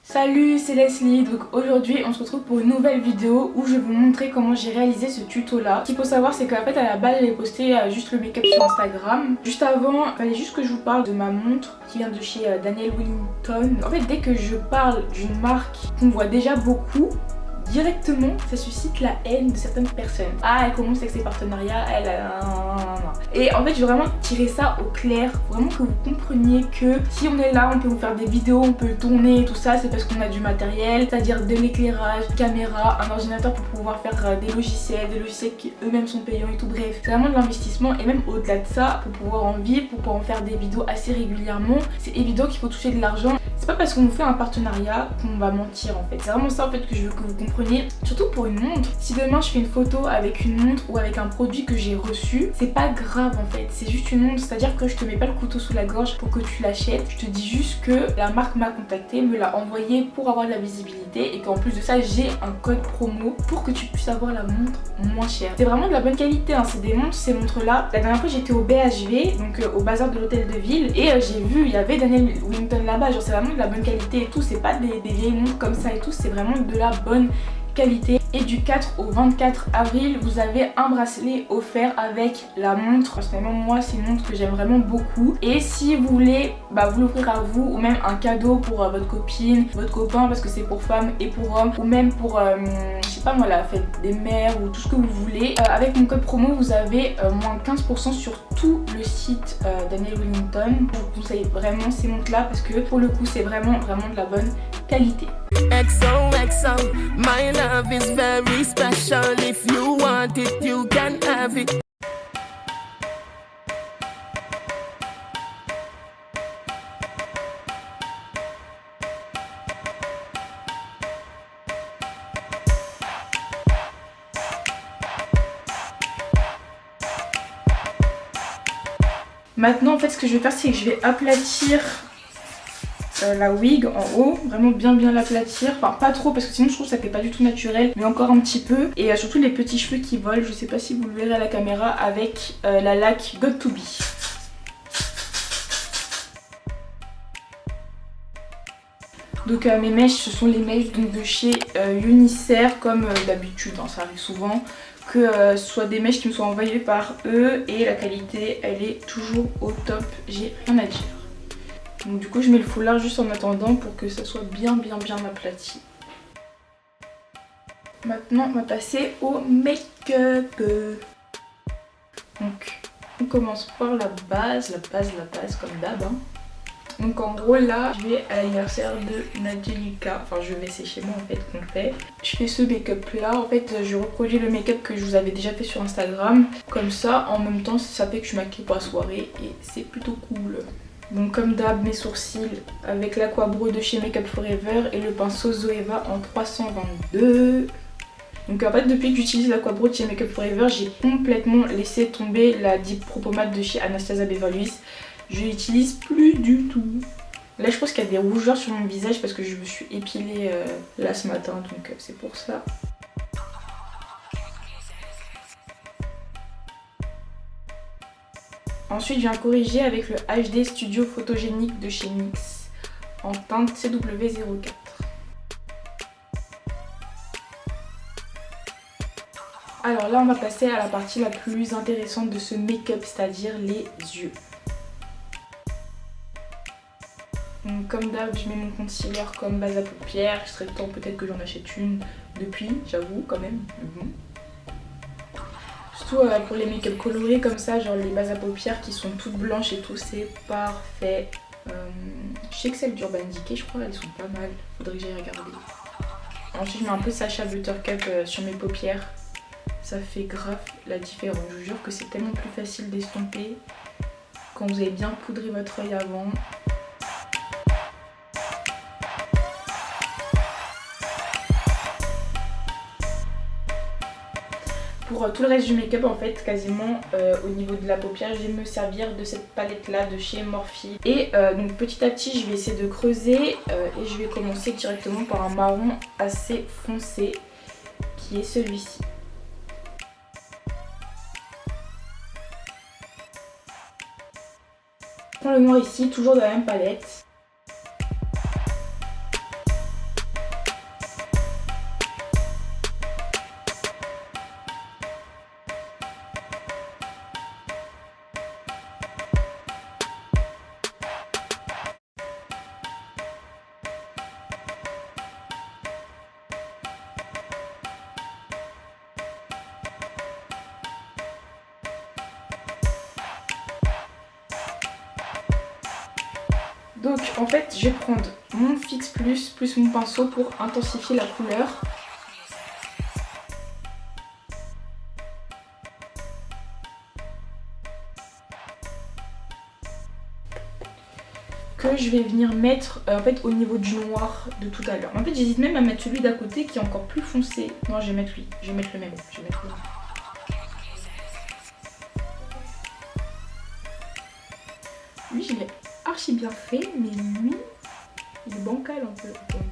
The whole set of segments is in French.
Salut, c'est Leslie. Donc aujourd'hui on se retrouve pour une nouvelle vidéo où je vais vous montrer comment j'ai réalisé ce tuto là. Ce qu'il faut savoir, c'est qu'en fait à la base j'ai posté juste le make-up sur Instagram. Juste avant, il fallait juste que je vous parle de ma montre qui vient de chez Daniel Wellington. En fait, dès que je parle d'une marque qu'on voit déjà beaucoup, directement ça suscite la haine de certaines personnes. Ah, elle commence avec ses partenariats, et en fait je vais vraiment tirer ça au clair, vraiment que vous compreniez que si on est là, on peut vous faire des vidéos, on peut tourner et tout ça, c'est parce qu'on a du matériel, c'est-à-dire de l'éclairage, une caméra, un ordinateur pour pouvoir faire des logiciels qui eux-mêmes sont payants et tout. Bref, c'est vraiment de l'investissement, et même au-delà de ça, pour pouvoir en vivre, pour pouvoir en faire des vidéos assez régulièrement, c'est évident qu'il faut toucher de l'argent. C'est pas parce qu'on vous fait un partenariat qu'on va mentir en fait. C'est vraiment ça en fait que je veux que vous compreniez. Surtout pour une montre. Si demain je fais une photo avec une montre ou avec un produit que j'ai reçu, c'est pas grave en fait. C'est juste une montre, c'est-à-dire que je te mets pas le couteau sous la gorge pour que tu l'achètes. Je te dis juste que la marque m'a contacté, me l'a envoyé pour avoir de la visibilité, et qu'en plus de ça j'ai un code promo pour que tu puisses avoir la montre moins chère. C'est vraiment de la bonne qualité hein. C'est des montres, ces montres là. La dernière fois j'étais au BHV, donc au bazar de l'hôtel de ville, et j'ai vu il y avait Daniel Wellington là-bas. Genre c'est vraiment de la bonne qualité et tout, c'est pas des vieilles montres comme ça et tout, c'est vraiment de la bonne qualité. Et du 4 au 24 avril, vous avez un bracelet offert avec la montre. Personnellement, moi c'est une montre que j'aime vraiment beaucoup, et si vous voulez vous l'offrir à vous, ou même un cadeau pour votre copine, votre copain, parce que c'est pour femmes et pour hommes, ou même pour je sais pas moi, la fête des mères ou tout ce que vous voulez, avec mon code promo vous avez moins 15% sur tout le site Daniel Wellington. Je vous conseille vraiment ces montres là parce que pour le coup c'est vraiment de la bonne qualité. XOXO, my love is very special. If you want it, you can have it. Maintenant en fait ce que je vais faire, c'est que je vais aplatir la wig en haut, vraiment bien l'aplatir, enfin pas trop parce que sinon je trouve que ça fait pas du tout naturel, mais encore un petit peu, et surtout les petits cheveux qui volent. Je sais pas si vous le verrez à la caméra avec la laque Got2b. Donc mes mèches, ce sont les mèches donc, de chez Unicer, comme d'habitude, hein, ça arrive souvent que ce soit des mèches qui me sont envoyées par eux, et la qualité elle est toujours au top, j'ai rien à dire. Donc du coup je mets le foulard juste en attendant pour que ça soit bien aplati. Maintenant on va passer au make-up. Donc on commence par la base comme d'hab hein. Donc en gros là je vais à l'anniversaire de Nadjelika, enfin je vais, c'est chez moi en fait qu'on fait. Je fais ce make-up là, en fait je reproduis le make-up que je vous avais déjà fait sur Instagram. Comme ça en même temps ça fait que je suis maquillée pour la soirée et c'est plutôt cool. Donc comme d'hab, mes sourcils avec l'Aqua-Brow de chez Make Up Forever et le pinceau Zoeva en 322. Donc en fait depuis que j'utilise l'Aqua-Brow de chez Make Up Forever, j'ai complètement laissé tomber la Deep Pro Pommade de chez Anastasia Beverly Hills. Je l'utilise plus du tout. Là je pense qu'il y a des rougeurs sur mon visage parce que je me suis épilée là ce matin, donc c'est pour ça. Ensuite, je viens corriger avec le HD Studio Photogénique de chez NYX en teinte CW04. Alors là, on va passer à la partie la plus intéressante de ce make-up, c'est-à-dire les yeux. Donc, comme d'hab, je mets mon concealer comme base à paupières. Il serait temps peut-être que j'en achète une depuis, j'avoue quand même. Surtout pour les make-up colorés comme ça, genre les bases à paupières qui sont toutes blanches et tout, c'est parfait. Je sais que celles d'Urban Decay, je crois, elles sont pas mal. Faudrait que j'aille regarder. Ensuite, je mets un peu Sacha Buttercup sur mes paupières. Ça fait grave la différence. Je vous jure que c'est tellement plus facile d'estomper quand vous avez bien poudré votre œil avant. Pour tout le reste du make-up en fait, quasiment au niveau de la paupière, je vais me servir de cette palette là de chez Morphe. Et donc petit à petit je vais essayer de creuser et je vais commencer directement par un marron assez foncé qui est celui-ci. Je prends le noir ici, toujours de la même palette. Donc en fait je vais prendre mon Fix plus mon pinceau pour intensifier la couleur. Que je vais venir mettre en fait au niveau du noir de tout à l'heure. En fait j'hésite même à mettre celui d'à côté qui est encore plus foncé. Non, je vais mettre lui, je vais mettre le même, je vais mettre le même. Lui je l'ai archi bien fait, mais lui il est bancal un peu. Attendez.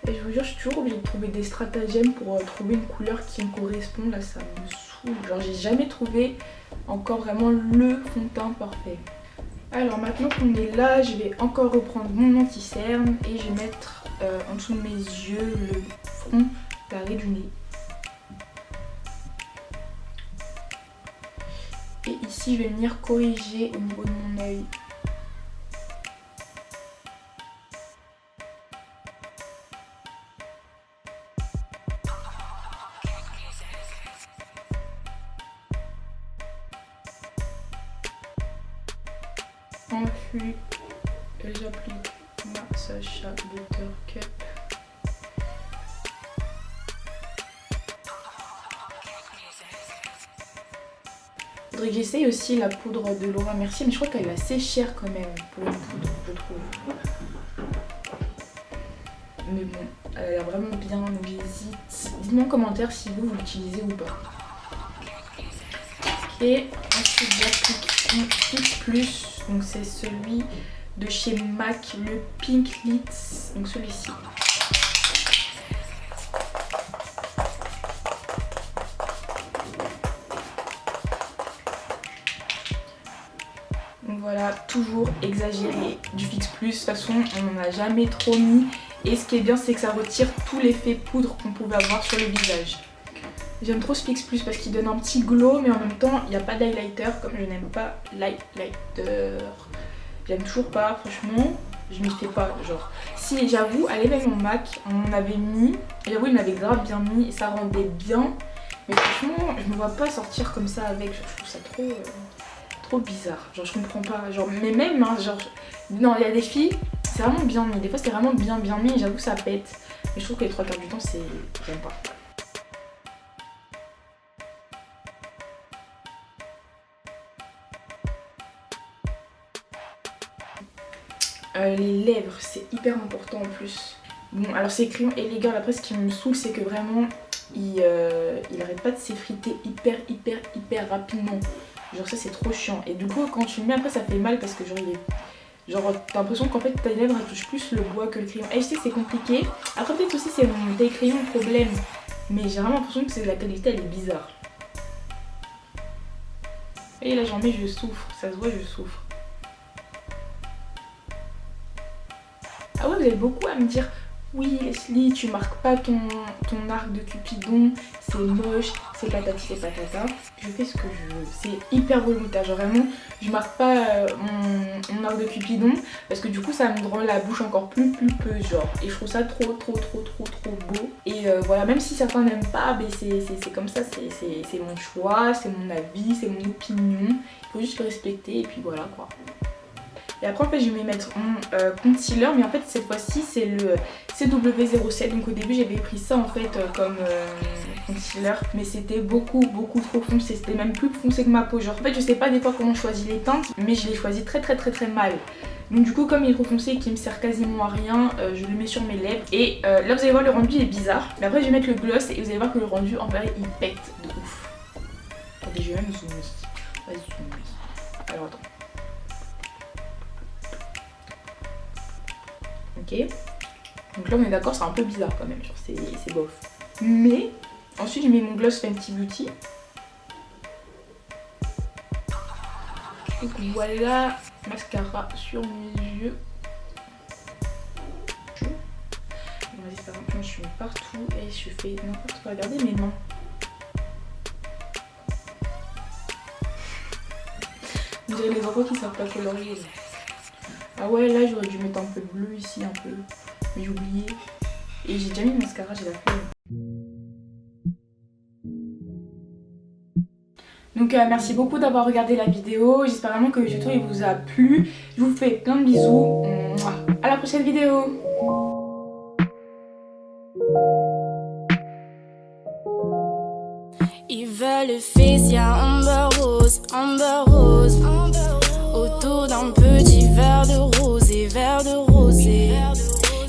Et je vous jure, je suis toujours obligée de trouver des stratagèmes pour trouver une couleur qui me correspond. Là, ça me saoule. Genre, j'ai jamais trouvé encore vraiment le fond de teint parfait. Alors, maintenant qu'on est là, je vais encore reprendre mon anti-cerne et je vais mettre en dessous de mes yeux le front carré du nez. Et ici, je vais venir corriger au niveau de mon œil. Ensuite, j'applique ma Sacha Buttercup. Faudrait que j'essaye aussi la poudre de Laura Mercier, mais je crois qu'elle est assez chère quand même pour une poudre, je trouve. Mais bon, elle a l'air vraiment bien, donc j'hésite. Dites-moi en commentaire si vous l'utilisez ou pas. Et ensuite j'applique mon Fix+, donc c'est celui de chez MAC, le Pink Lips, donc celui-ci. Donc voilà, toujours exagéré du Fix+, de toute façon on n'en a jamais trop mis. Et ce qui est bien, c'est que ça retire tout l'effet poudre qu'on pouvait avoir sur le visage. J'aime trop ce Fix+, parce qu'il donne un petit glow, mais en même temps, il n'y a pas d'highlighter, comme je n'aime pas l'highlighter. J'aime toujours pas, franchement, je m'y fais pas, genre. Si, j'avoue, allez même en MAC, on en avait mis, j'avoue, il m'avait grave bien mis, et ça rendait bien. Mais franchement, je me vois pas sortir comme ça avec, genre, je trouve ça trop bizarre. Genre, je comprends pas, genre, mais même, hein, genre, non, il y a des filles, c'est vraiment bien mis, des fois c'est vraiment bien mis, et j'avoue, ça pète. Mais je trouve que les 3/4 du temps, c'est, j'aime pas. Les lèvres, c'est hyper important en plus. Bon, alors ces crayons Elegant, après ce qui me saoule, c'est que vraiment il arrête pas de s'effriter hyper rapidement. Genre ça c'est trop chiant. Et du coup quand tu le mets après ça fait mal parce que genre t'as l'impression qu'en fait ta lèvre elle touche plus le bois que le crayon. Et je sais que c'est compliqué. Après peut-être aussi c'est mon taille crayon le problème. Mais j'ai vraiment l'impression que la qualité elle est bizarre. Et là j'en mets, je souffre. Ça se voit, je souffre. Ah ouais, vous avez beaucoup à me dire, oui Leslie, tu marques pas ton arc de Cupidon, c'est moche, c'est patati, c'est patata. Je fais ce que je veux, c'est hyper volontaire, genre vraiment, je marque pas mon arc de Cupidon parce que du coup ça me rend la bouche encore plus pulpeuse, genre. Et je trouve ça trop beau. Et voilà, même si certains n'aiment pas, mais c'est comme ça, c'est mon choix, c'est mon avis, c'est mon opinion. Il faut juste le respecter et puis voilà quoi. Et après en fait je vais mettre mon concealer, mais en fait cette fois-ci c'est le CW07. Donc au début j'avais pris ça en fait comme concealer, mais c'était beaucoup trop foncé, c'était même plus foncé que ma peau. Genre en fait je sais pas des fois comment je choisis les teintes, mais je les choisis très mal. Donc du coup comme il est trop foncé et qu'il me sert quasiment à rien, je le mets sur mes lèvres. Et là vous allez voir le rendu il est bizarre, mais après je vais mettre le gloss et vous allez voir que le rendu en vrai il pète de ouf. Attendez, je vais même zoomer. Vas-y zoom. Alors attends. Ok, donc là on est d'accord, c'est un peu bizarre quand même, genre c'est bof. Mais ensuite je mets mon gloss Fenty Beauty. Donc voilà, mascara sur mes yeux. Vas-y, c'est pas grave, je mets partout et je fais n'importe quoi, regardez mes mains. On dirait les enfants qui savent pas colorier. Ah ouais, là j'aurais dû mettre un peu de bleu ici, un peu. Mais j'ai oublié. Et j'ai déjà mis le mascara, j'ai la flemme. Donc merci beaucoup d'avoir regardé la vidéo. J'espère vraiment que le tuto il vous a plu. Je vous fais plein de bisous. À la prochaine vidéo. Ils veulent Fécia, Amber Rose, Amber Rose. Autour d'un petit verre de rosé, verre de rosé.